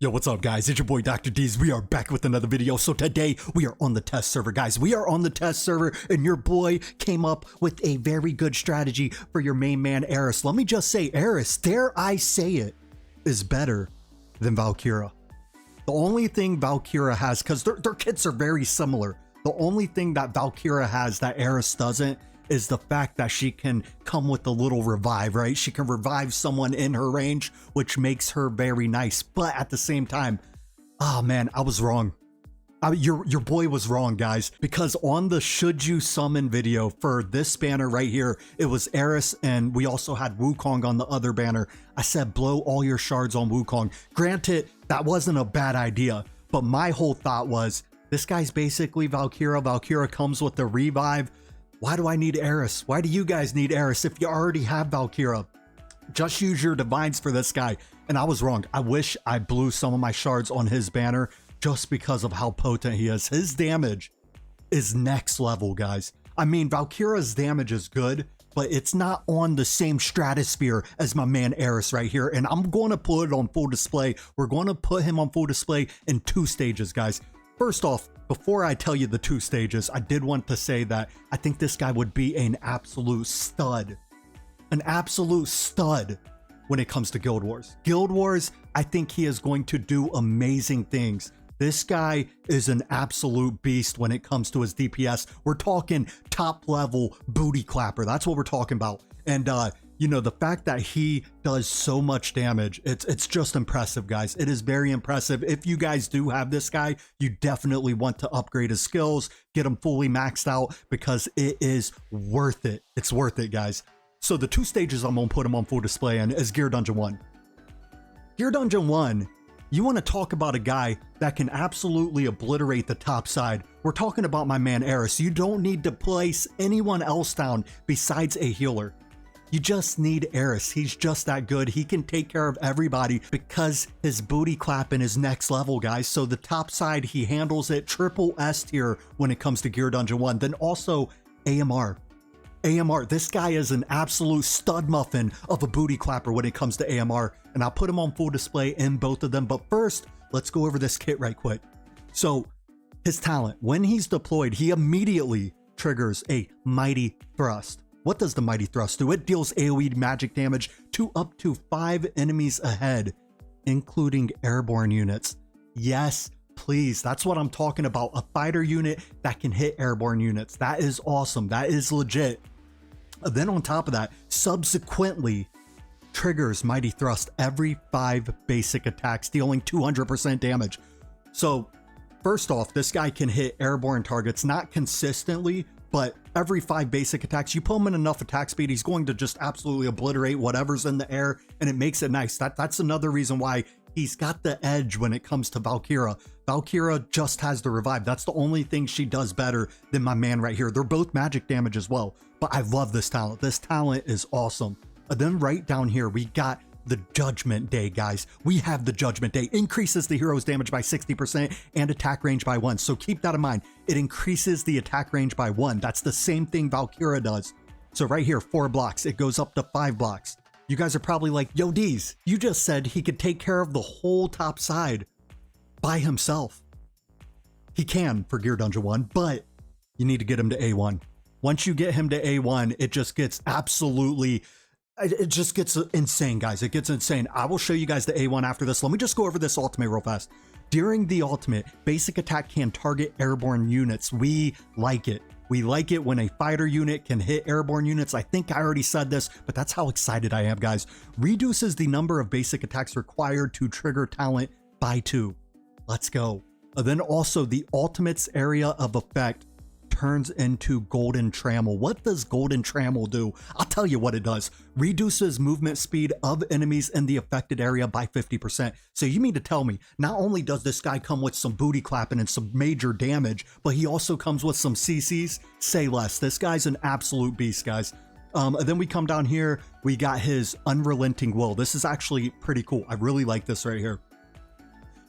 Yo, what's up guys? It's your boy Dr. D's. We are back with another video. So today we are on the test server, guys. We are on the test server and your boy came up with a very good strategy for your main man Aeris. Let me just say Aeris, dare I say it, is better than Valkyra. The only thing Valkyra has, because their kits are very similar, the only thing that Valkyra has that Aeris doesn't is the fact that she can come with a little revive, right? She can revive someone in her range, which makes her very nice. But at the same time, oh man, I was wrong. Your boy was wrong, guys, because on the should you summon video for this banner right here, it was Aeris and we also had Wukong on the other banner. I said blow all your shards on Wukong. Granted, that wasn't a bad idea, but my whole thought was this guy's basically Valkyra. Valkyra comes with the revive. Why do I need Aeris? Why do you guys need Aeris if you already have Valkyra? Just use your divines for this guy. And I was wrong. I wish I blew some of my shards on his banner just because of how potent he is. His damage is next level, guys. I mean, Valkyra's damage is good, but it's not on the same stratosphere as my man Aeris right here. And I'm going to put it on full display. We're going to put him on full display in 2 stages, guys. First off, before I tell you the 2 stages, I did want to say that I think this guy would be an absolute stud. An absolute stud when it comes to Guild Wars. Guild Wars, I think he is going to do amazing things. This guy is an absolute beast when it comes to his DPS. We're talking top level booty clapper. That's what we're talking about. And you know, the fact that he does so much damage, it's just impressive, guys. It is very impressive. If you guys do have this guy, you definitely want to upgrade his skills, get him fully maxed out because it is worth it. It's worth it, guys. So the 2 stages I'm gonna put him on full display in is Gear Dungeon 1. Gear Dungeon 1, you want to talk about a guy that can absolutely obliterate the top side. We're talking about my man Aeris. You don't need to place anyone else down besides a healer. You just need Aeris. He's just that good. He can take care of everybody because his booty clapping is next level, guys. So the top side, he handles it triple S tier when it comes to Gear Dungeon 1. Then also AMR. AMR, this guy is an absolute stud muffin of a booty clapper when it comes to AMR. And I'll put him on full display in both of them. But first, let's go over this kit right quick. So his talent, when he's deployed, he immediately triggers a Mighty Thrust. What does the Mighty Thrust do? It deals AoE magic damage to up to 5 enemies ahead, including airborne units. Yes, please. That's what I'm talking about. A fighter unit that can hit airborne units. That is awesome. That is legit. Then on top of that, subsequently triggers Mighty Thrust every 5 basic attacks, dealing 200% damage. So first off, this guy can hit airborne targets, not consistently, but every 5 basic attacks, you put him in enough attack speed, he's going to just absolutely obliterate whatever's in the air, and it makes it nice. That's another reason why he's got the edge when it comes to Valkyra. Valkyra just has the revive. That's the only thing she does better than my man right here. They're both magic damage as well, but I love this talent. This talent is awesome. And then right down here, we got the Judgment Day, guys. We have the Judgment Day. Increases the hero's damage by 60% and attack range by 1. So keep that in mind. It increases the attack range by 1. That's the same thing Valkyra does. So right here, 4 blocks. It goes up to 5 blocks. You guys are probably like, yo, D's, you just said he could take care of the whole top side by himself. He can for Gear Dungeon 1, but you need to get him to A1. Once you get him to A1, it just gets absolutely... It just gets insane, guys. It gets insane. I will show you guys the A1 after this. Let me just go over this ultimate real fast. During the ultimate, basic attack can target airborne units. We like it. We like it when a fighter unit can hit airborne units. I think I already said this, but that's how excited I am, guys. Reduces the number of basic attacks required to trigger talent by 2. Let's go. Then also the ultimate's area of effect turns into Golden Trammel. What does Golden Trammel do? I'll tell you what it does. Reduces movement speed of enemies in the affected area by 50%. So you mean to tell me, not only does this guy come with some booty clapping and some major damage, but he also comes with some CCs? Say less. This guy's an absolute beast, guys. Then we come down here, we got his Unrelenting Will. This is actually pretty cool. I really like this right here.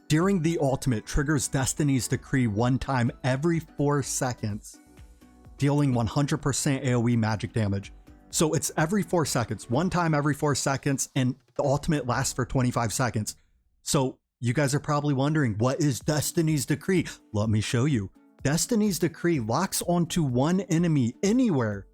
During the ultimate, triggers Destiny's Decree 1 time every 4 seconds, dealing 100% AoE magic damage. So it's every 4 seconds, 1 time every 4 seconds, and the ultimate lasts for 25 seconds. So you guys are probably wondering, what is Destiny's Decree? Let me show you. Destiny's Decree locks onto one enemy anywhere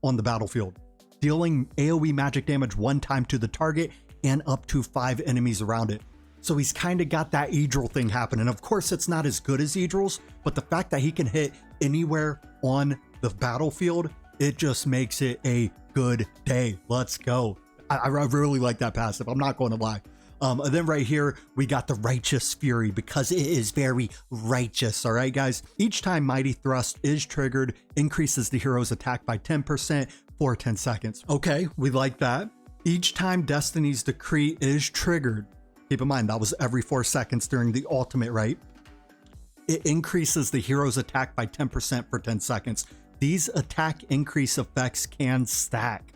on the battlefield, dealing AoE magic damage 1 time to the target and up to 5 enemies around it. So he's kind of got that Eadril thing happening. Of course, it's not as good as Eadril's, but the fact that he can hit anywhere on the battlefield, it just makes it a good day. Let's go. I really like that passive, I'm not going to lie. And then right here, we got the Righteous Fury because it is very righteous. All right, guys. Each time Mighty Thrust is triggered, increases the hero's attack by 10% for 10 seconds. Okay, we like that. Each time Destiny's Decree is triggered, keep in mind that was every 4 seconds during the ultimate, right? It increases the hero's attack by 10% for 10 seconds. These attack increase effects can stack.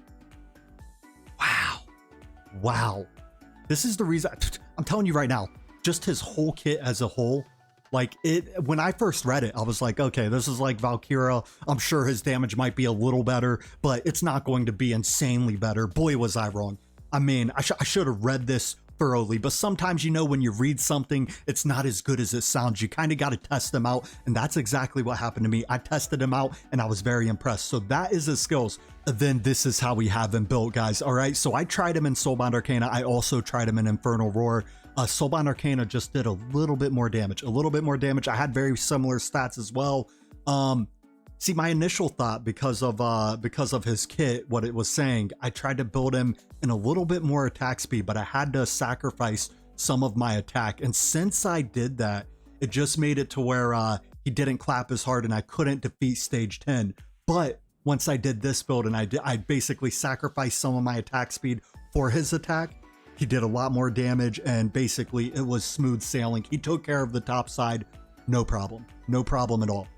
Wow. Wow. This is the reason, I'm telling you right now, just his whole kit as a whole, like it, when I first read it, I was like, okay, this is like Valkyria. I'm sure his damage might be a little better, but it's not going to be insanely better. Boy, was I wrong. I mean, I should have read this thoroughly, but sometimes, you know, when you read something, it's not as good as it sounds. You kind of got to test them out, and that's exactly what happened to me. I tested him out and I was very impressed. So that is his skills. Then this is how we have him built, guys. All right, so I tried him in Soulbound Arcana. I also tried him in Infernal Roar. Soulbound Arcana just did a little bit more damage, I had very similar stats as well. See, my initial thought, because of his kit, what it was saying, I tried to build him in a little bit more attack speed, but I had to sacrifice some of my attack. And since I did that, it just made it to where he didn't clap as hard and I couldn't defeat stage 10. But once I did this build and I basically sacrificed some of my attack speed for his attack, he did a lot more damage, and basically it was smooth sailing. He took care of the top side, no problem at all.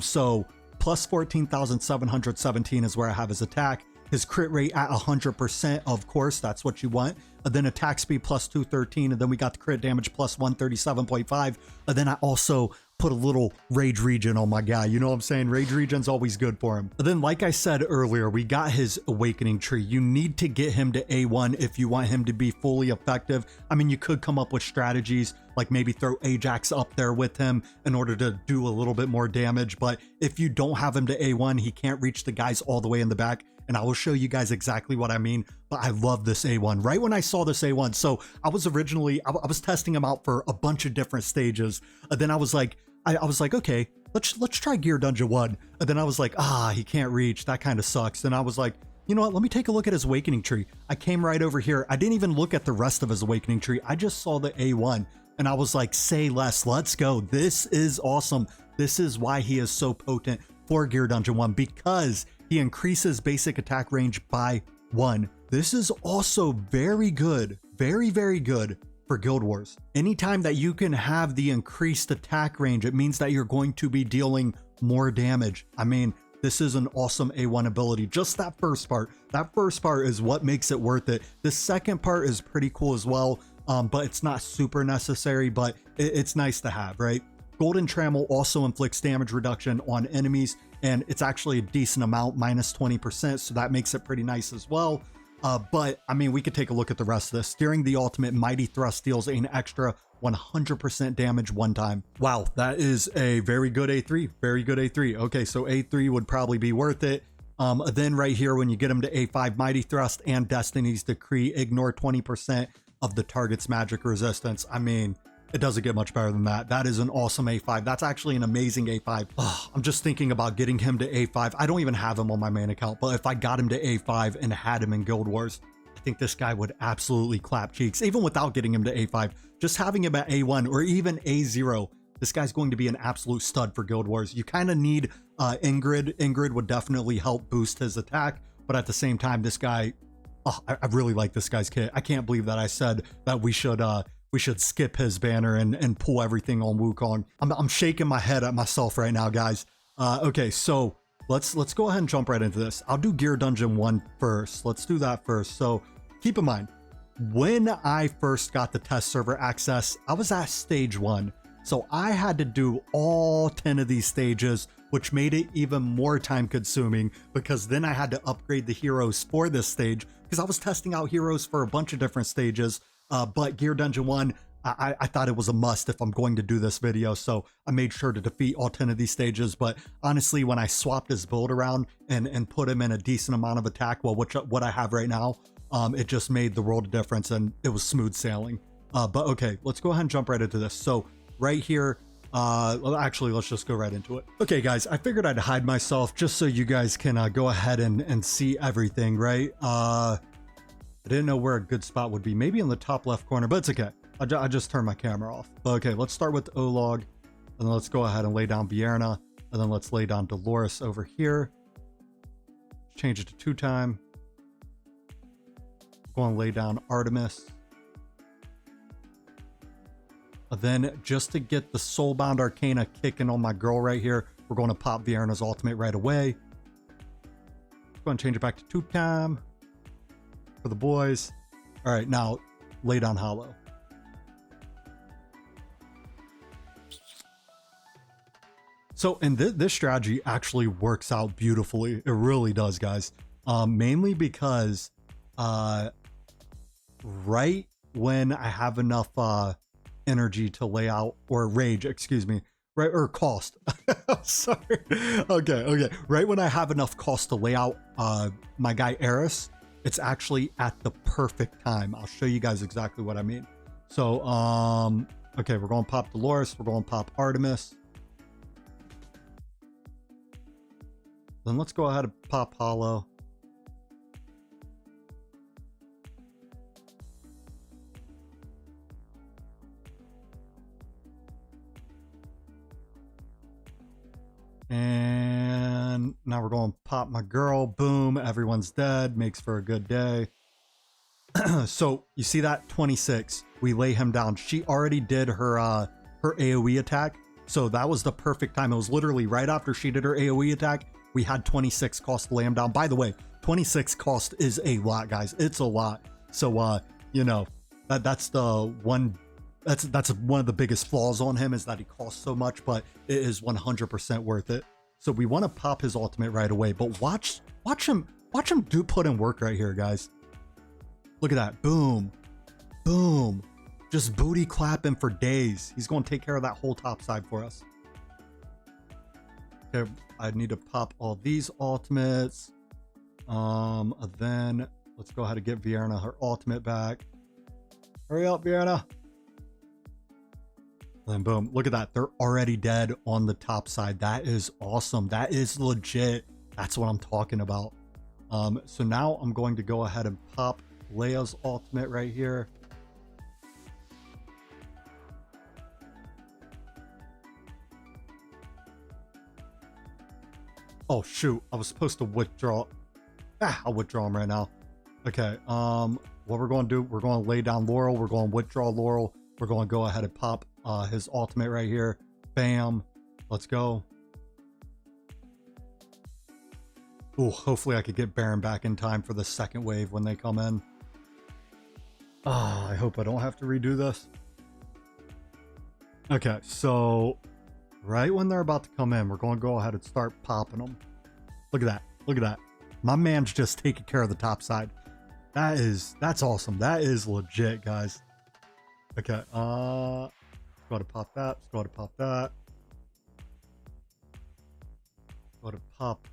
So plus 14,717 is where I have his attack. His crit rate at 100%, of course, that's what you want. And then attack speed plus 213, and then we got the crit damage plus 137.5. And then I also put a little rage regen on my guy. You know what I'm saying? Rage regen's always good for him. And then, like I said earlier, we got his awakening tree. You need to get him to A1 if you want him to be fully effective. I mean, you could come up with strategies like maybe throw Ajax up there with him in order to do a little bit more damage. But if you don't have him to A1, he can't reach the guys all the way in the back. And I will show you guys exactly what I mean, but I love this A1. Right when I saw this A1, so I was originally, I was testing him out for a bunch of different stages. And then I was like, okay, let's try Gear Dungeon 1. And then I was like, he can't reach, that kind of sucks. Then I was like, you know what, let me take a look at his awakening tree. I came right over here. I didn't even look at the rest of his awakening tree. I just saw the A1 and I was like, say less, let's go. This is awesome. This is why he is so potent for Gear Dungeon 1, because he increases basic attack range by 1. This is also very good, very, very good for Guild Wars. Anytime that you can have the increased attack range, it means that you're going to be dealing more damage. I mean, this is an awesome A1 ability. Just that first part is what makes it worth it. The second part is pretty cool as well, but it's not super necessary, but it's nice to have, right? Golden Trammel also inflicts damage reduction on enemies, and it's actually a decent amount, minus 20%, so that makes it pretty nice as well. But I mean, we could take a look at the rest of this. During the ultimate, Mighty Thrust deals an extra 100% damage 1 time. Wow, that is a very good A3, very good A3. Okay, so A3 would probably be worth it. Then right here, when you get him to A5, Mighty Thrust and Destiny's Decree ignore 20% of the target's magic resistance. I mean, it doesn't get much better than that. That is an awesome A5. That's actually an amazing A5. I'm just thinking about getting him to A5. I don't even have him on my main account, but if I got him to A5 and had him in Guild Wars, I think this guy would absolutely clap cheeks, even without getting him to A5. Just having him at A1 or even A0, this guy's going to be an absolute stud for Guild Wars. You kind of need Ingrid. Ingrid would definitely help boost his attack, but at the same time, this guy, I really like this guy's kit. I can't believe that I said that we should skip his banner and pull everything on Wukong. I'm shaking my head at myself right now, guys. Okay, so let's go ahead and jump right into this. I'll do Gear Dungeon 1 first. Let's do that first. So keep in mind, when I first got the test server access, I was at stage 1. So I had to do all 10 of these stages, which made it even more time consuming, because then I had to upgrade the heroes for this stage, because I was testing out heroes for a bunch of different stages. But Gear Dungeon 1, I thought it was a must if I'm going to do this video, so I made sure to defeat all 10 of these stages. But honestly, when I swapped his build around and put him in a decent amount of attack, well, what I have right now, it just made the world of difference, and it was smooth sailing. But okay, let's go ahead and jump right into this. So right here, well, actually, let's just go right into it. Okay, guys, I figured I'd hide myself just so you guys can go ahead and see everything, right? I didn't know where a good spot would be. Maybe in the top left corner, but it's okay. I just turned my camera off. But okay, let's start with Olog, and then let's go ahead and lay down Vierna, and then let's lay down Dolores over here. Change it to 2-time. Go and lay down Artemis. And then just to get the Soulbound Arcana kicking on my girl right here, we're going to pop Vierna's ultimate right away. Let's go and change it back to 2-time for the boys. All right, now lay down Hollow. So, and this strategy actually works out beautifully. It really does, guys. Mainly because right when I have enough energy to lay out, or rage, excuse me, right, or cost. Sorry. Okay. Right when I have enough cost to lay out my guy Aeris, it's actually at the perfect time. I'll show you guys exactly what I mean. So, okay, we're going to pop Dolores. We're going to pop Artemis. Then let's go ahead and pop Hollow. And now we're going to pop my girl. Boom, everyone's dead. Makes for a good day. So you see that 26, we lay him down. She already did her AoE attack. So that was the perfect time. It was literally right after she did her AoE attack. We had 26 cost to lay him down. By the way, 26 cost is a lot, guys. It's a lot. So, you know, that's one of the biggest flaws on him, is that he costs so much, but it is 100% worth it. So we want to pop his ultimate right away, but watch him put in work right here, guys. Look at that. Boom. Boom. Just booty clapping for days. He's going to take care of that whole top side for us. Okay, I need to pop all these ultimates. Then let's go ahead and get Vierna her ultimate back. Hurry up, Vierna. And then boom, look at that. They're already dead on the top side. That is awesome. That is legit. That's what I'm talking about. So now I'm going to go ahead and pop Leia's ultimate right here. Oh shoot, I was supposed to withdraw. I'll withdraw him right now. Okay, what we're going to do, we're going to lay down Laurel. We're going to withdraw Laurel. We're going to go ahead and pop his ultimate right here. Bam. Let's go. Ooh, hopefully I could get Baron back in time for the second wave when they come in. I hope I don't have to redo this. Okay, so right when they're about to come in, we're going to go ahead and start popping them. Look at that. Look at that. My man's just taking care of the top side. That's awesome. That is legit, guys. Okay, go to pop that. Let's go to pop that. Go to pop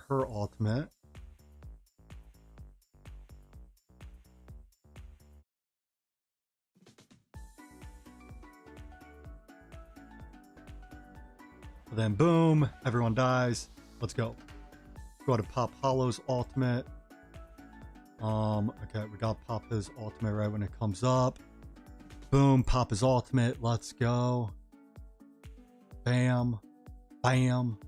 her ultimate. Then boom, everyone dies. Let's go. Go to pop Hollow's ultimate. Okay, we gotta pop his ultimate right when it comes up. Boom, pop his ultimate. Let's go. Bam, bam.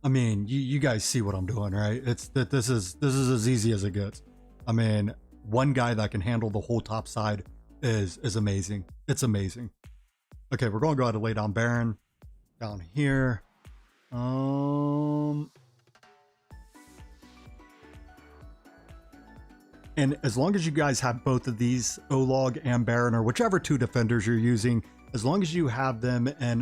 I mean, you guys see what I'm doing, right? It's that this is as easy as it gets. I mean, one guy that can handle the whole top side is amazing. It's amazing. Okay, we're gonna go ahead and lay down Baron down here. And as long as you guys have both of these, Olog and Baron, or whichever two defenders you're using, as long as you have them in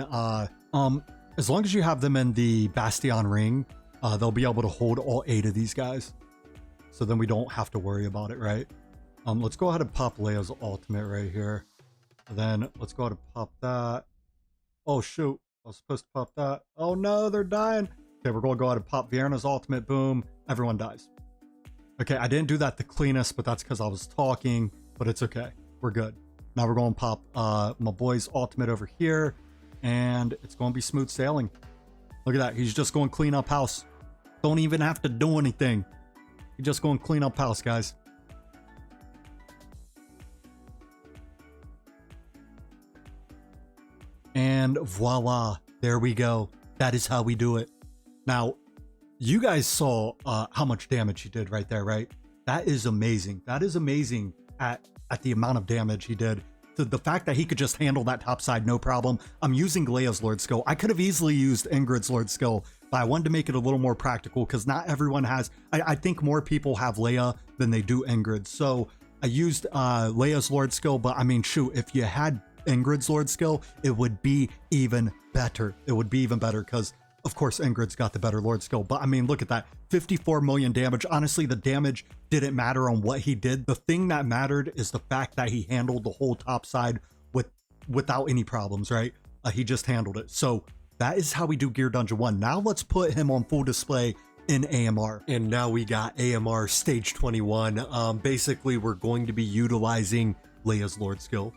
the Bastion ring, they'll be able to hold all 8 of these guys. So then we don't have to worry about it, right? Let's go ahead and pop Leia's ultimate right here. And then let's go ahead and pop that. Oh shoot, I was supposed to pop that. Oh no, they're dying. Okay, we're going to go ahead and pop Vienna's ultimate. Boom, everyone dies. Okay, I didn't do that the cleanest, but that's because I was talking, but it's okay. We're good. Now we're going to pop my boy's ultimate over here, and it's going to be smooth sailing. Look at that. He's just going to clean up house. Don't even have to do anything. He's just going to clean up house, guys. And voila, there we go. That is how we do it. Now, you guys saw how much damage he did right there, right? That is amazing. That is amazing at the amount of damage he did. The fact that he could just handle that top side, no problem. I'm using Leia's Lord skill. I could have easily used Ingrid's Lord skill, but I wanted to make it a little more practical because not everyone has, I think more people have Leia than they do Ingrid. So I used Leia's Lord skill, but I mean, shoot, if you had Ingrid's Lord skill, it would be even better. It would be even better because of course Ingrid's got the better Lord skill, but I mean, look at that, 54 million damage. Honestly, the damage didn't matter on what he did. The thing that mattered is the fact that he handled the whole top side without any problems, right? He just handled it. So that is how we do Gear Dungeon 1. Now let's put him on full display in AMR. And now we got AMR stage 21. Basically, we're going to be utilizing Leia's Lord skill.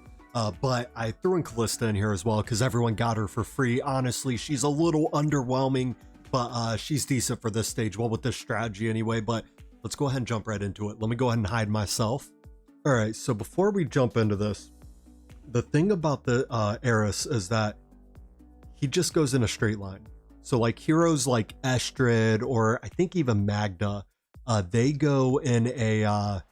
But I threw in Callista in here as well because everyone got her for free. Honestly, she's a little underwhelming, but she's decent for this stage. Well, with this strategy anyway, but let's go ahead and jump right into it. Let me go ahead and hide myself. All right, so before we jump into this, the thing about the Aeris is that he just goes in a straight line. So like heroes like Estrid or I think even Magda, they go in a...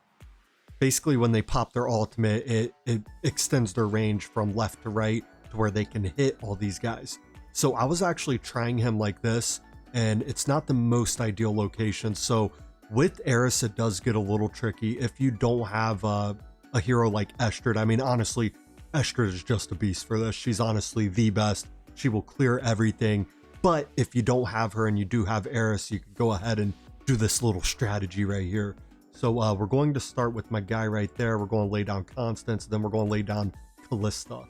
basically, when they pop their ultimate, it extends their range from left to right to where they can hit all these guys. So I was actually trying him like this, and it's not the most ideal location. So with Aeris, it does get a little tricky if you don't have a hero like Estrid. I mean, honestly, Estrid is just a beast for this. She's honestly the best. She will clear everything. But if you don't have her and you do have Aeris, you can go ahead and do this little strategy right here. So we're going to start with my guy right there. We're going to lay down Constance, then we're going to lay down Callista.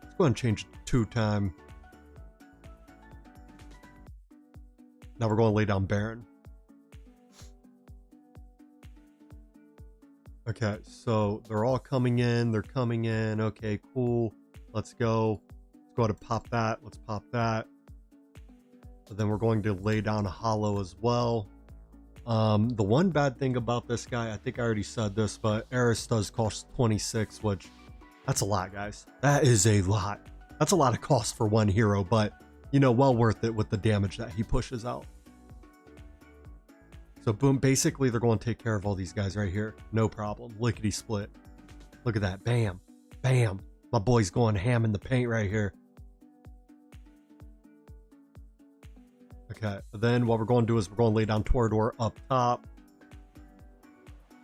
Let's go ahead and change it to 2-time. Now we're going to lay down Baron. Okay, so they're all coming in. They're coming in. Okay, cool. Let's go. Let's go ahead and pop that. Let's pop that. But then we're going to lay down a Hollow as well. The one bad thing about this guy, I think I already said this, but Aeris does cost 26, which that's a lot, guys. That is a lot. That's a lot of cost for one hero, but you know, well worth it with the damage that he pushes out. So boom, basically they're going to take care of all these guys right here. No problem. Lickety split. Look at that. Bam. Bam. My boy's going ham in the paint right here. Okay, then what we're going to do is we're going to lay down Torador up top.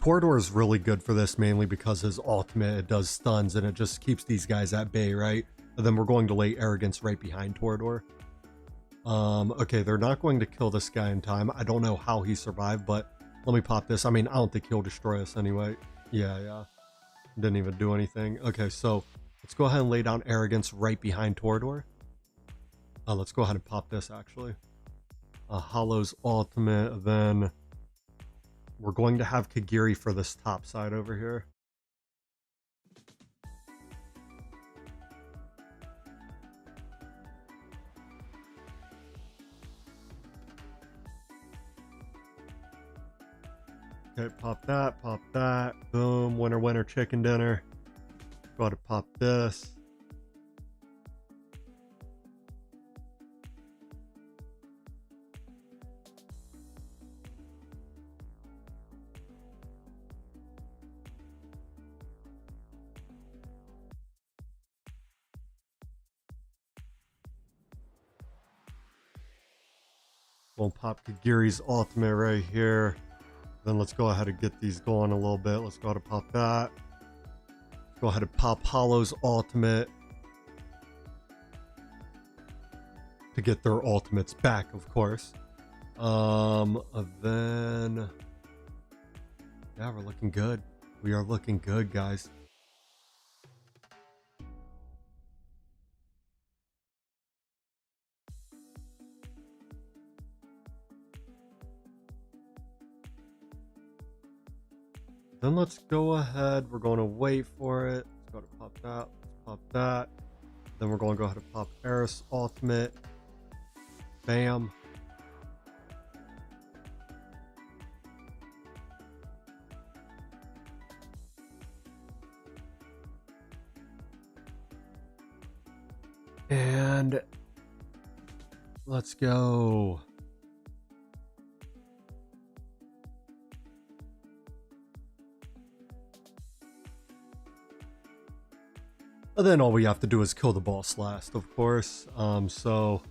Torador is really good for this, mainly because his ultimate, it does stuns and it just keeps these guys at bay, right? And then we're going to lay Arrogance right behind Torador. Okay, they're not going to kill this guy in time. I don't know how he survived, but let me pop this. I mean, I don't think he'll destroy us anyway. Yeah. Didn't even do anything. Okay, so let's go ahead and lay down Arrogance right behind Torador. Let's go ahead and pop this, actually. Hollow's ultimate, then we're going to have Kagiri for this top side over here. Okay, pop that, boom, winner, winner, chicken dinner. Got to pop this. We'll pop Kagiri's ultimate right here. Then let's go ahead and get these going a little bit. Let's go ahead and pop that. Let's go ahead and pop Hollow's ultimate to get their ultimates back, of course. Then yeah, we're looking good. We are looking good, guys. Then let's go ahead. We're going to wait for it. Let's go to pop that. Let's pop that. Then we're going to go ahead and pop Aeris ultimate. Bam. And let's go. And then all we have to do is kill the boss last, of course. So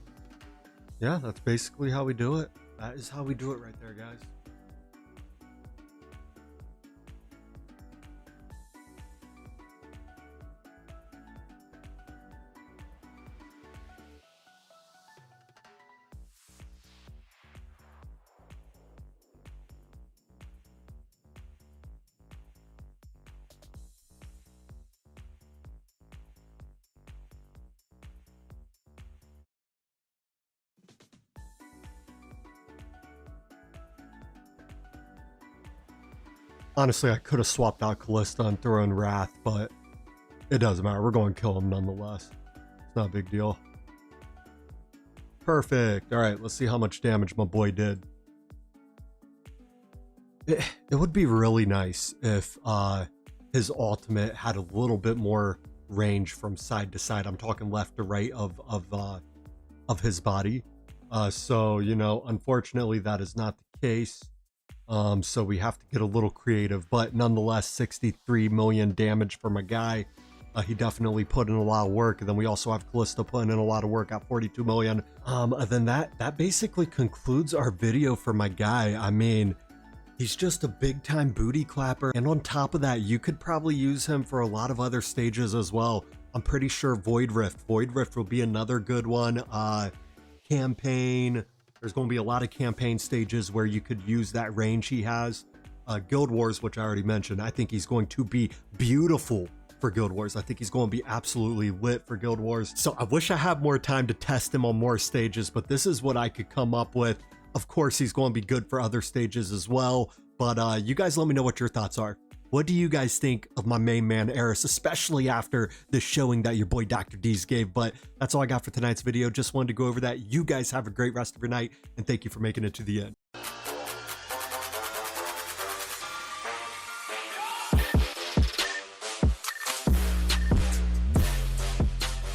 yeah, that's basically how we do it. That is how we do it right there, guys. Honestly, I could have swapped out Callista and thrown Wrath, but it doesn't matter. We're going to kill him nonetheless. It's not a big deal. Perfect. All right, let's see how much damage my boy did. It would be really nice if his ultimate had a little bit more range from side to side. I'm talking left to right of his body. So, you know, unfortunately, that is not the case. So we have to get a little creative, but nonetheless, 63 million damage for my guy. He definitely put in a lot of work. And then we also have Callista putting in a lot of work at 42 million. Then that basically concludes our video for my guy. I mean, he's just a big time booty clapper. And on top of that, you could probably use him for a lot of other stages as well. I'm pretty sure Void Rift will be another good one. Campaign. There's going to be a lot of campaign stages where you could use that range he has. Guild Wars, which I already mentioned, I think he's going to be beautiful for Guild Wars. I think he's going to be absolutely lit for Guild Wars. So I wish I had more time to test him on more stages, but this is what I could come up with. Of course, he's going to be good for other stages as well. But you guys let me know what your thoughts are. What do you guys think of my main man, Aeris, especially after the showing that your boy Dr. D's gave? But that's all I got for tonight's video. Just wanted to go over that. You guys have a great rest of your night, and thank you for making it to the end.